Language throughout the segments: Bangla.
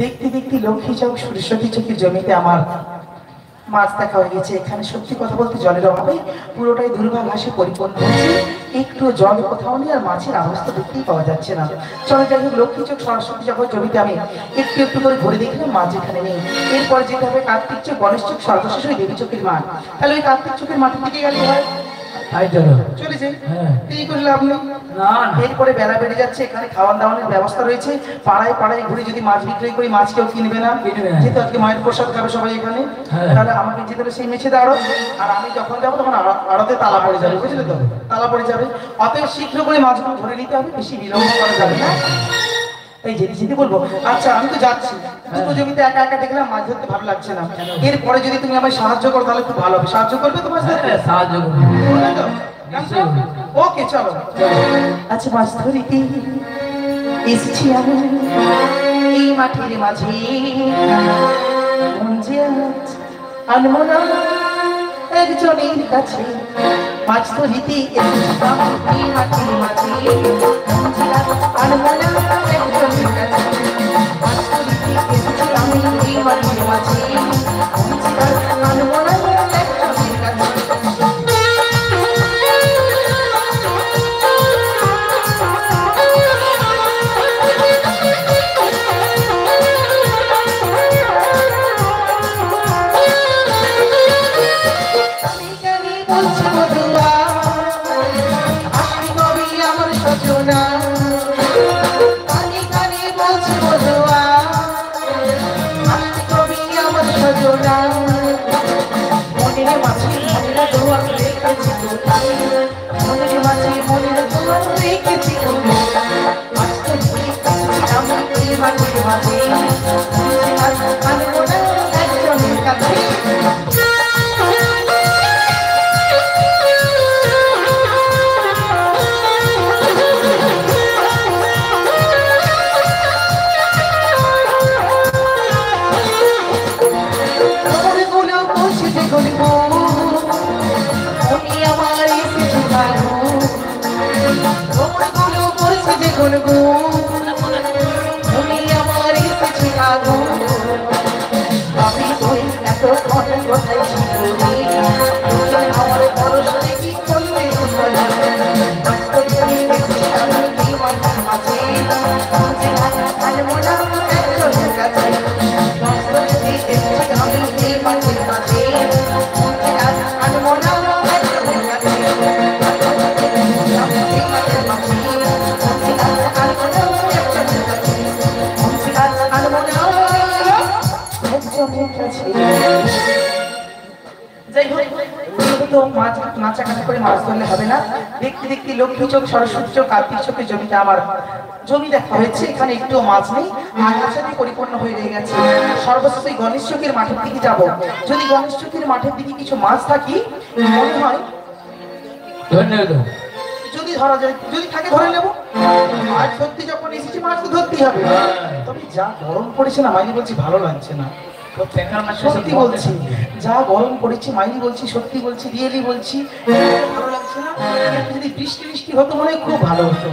দেখতে দেখতে লক্ষ্মী চক সরস্বতী চকের জমিতে আমার মাছ দেখা হয়ে গেছে। এখানে সত্যি কথা বলতে জলের অভাবে পুরোটাই দুর্গা ঘাসে পরিপূর্ণ হয়েছে, একটু জল কোথাও নেই, আর মাছের অবস্থা দেখতেই পাওয়া যাচ্ছে না। চলে যাই হোক, লক্ষ্মী চক সরস্বতী চকের জমিতে আমি একটু একটু করে ঘুরে দেখলাম, মাছ এখানে নেই। এরপরে যেতে হবে কার্তিক চক, গণেশ চক, সর্বশেষ ওই দেবী চকের মাঠ। তাহলে ওই কার্তিক চকের মাঠের দিকে গেলে হয়, চলে যাই। এই করলে আপনি এরপরে বেলা বেড়ে যাচ্ছে, এখানে খাওয়া দাওয়ানোর ব্যবস্থা রয়েছে। পাড়ায় পাড়ায় ঘুরে যদি মাছ বিক্রি করি, মাছ কেউ কিনবে না, যেহেতু আজকে মায়ের প্রসাদ খাবে সবাই এখানে। তাহলে আমাকে যেতে হবে সেই মেছেদা আড়ত, আর আমি যখন যাবো তখন আড়তে তালা পড়ে যাবে, বুঝলে তো, তালা পড়ে যাবে। অতএব শীঘ্র করে মাছগুলো ধরে নিতে হবে, বেশি বিলম্ব করা যাবে না। এই যেতে যেতে বলবো, আচ্ছা আমি তো যাচ্ছি, দুটো জমিতে একা একা দেখলাম, মাছ ধরতে ভালো লাগছে না। এরপরে যদি তুমি আমায় সাহায্য করো তাহলে খুব ভালো হবে। সাহায্য করবে তো মাছ ধরতে? সাহায্য করবে। ওকে চলো। আচ্ছা মাছ ধরিতে এসেছি আমি এই মাঠের মাঝে, আনবো না একজনের কাছে। মাছ ধরিতে এসেছি এই মাঠের মাঝে, আনবো না একজনের কাছে। মাছ ধরিতে এসেছি আমি এই মাঠের মাঝে, আনবো না একজনের কাছে। দেখতে দেখতে লক্ষ্মী চক, সরস্বতী চক, কার্তিক চকের জমিতে আমার জমি দেখা হয়েছে। এখানে একটু মাছ নেই, মাছের সাথে পরিপূর্ণ হয়ে গেছে। সর্বশেষ গণেশ চকের মাঠের দিকে যাব। যদি গণেশ চকের মাঠের দিকে কিছু মাছ থাকি মনে হয়, যদি ধরা যায়, যদি থাকে ধরে নেবো। আর সত্যি যখন এসেছি মাছ তো ধরতেই হবে। তবে যা গরম পড়েছে না মাইনি বলছি, ভালো লাগছে না। সত্যি বলছি, যা গরম পড়েছে মাইনি বলছি, সত্যি বলছি, রিয়েলি বলছি, ভালো লাগছে না। যদি বৃষ্টি বৃষ্টি হতো মনে হয় খুব ভালো হতো।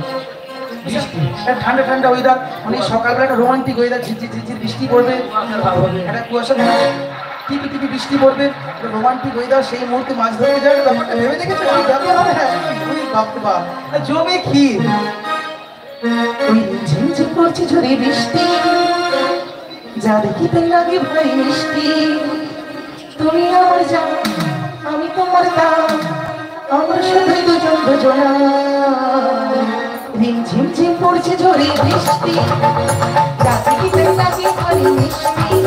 ঠান্ডা ঠান্ডা ওয়েদার, মানে সকালবেলা একটা রোমান্টিক ওয়েদার, ঝিরঝির ঝিরঝির বৃষ্টি পড়বে, একটা কুয়াশা টিপি টিপি বৃষ্টি পড়বে, রোমান্টিক ওয়েদার, সেই মুহূর্তে মাছ ধরতে যাবে। ব্যাপারটা ভেবে দেখেছো? জমে ক্ষীর, ওই ঝিমঝিম করছে ঝরে বৃষ্টি, যা দেখিতে লাগে ভাই মিষ্টি। তুমি আমার জান, আমি তোমার দান, আমরা শুধুই দুজন দুজনা। ঝিমঝিম পড়ছে ঝরে বৃষ্টি, যা দেখিতে লাগে ভাই মিষ্টি।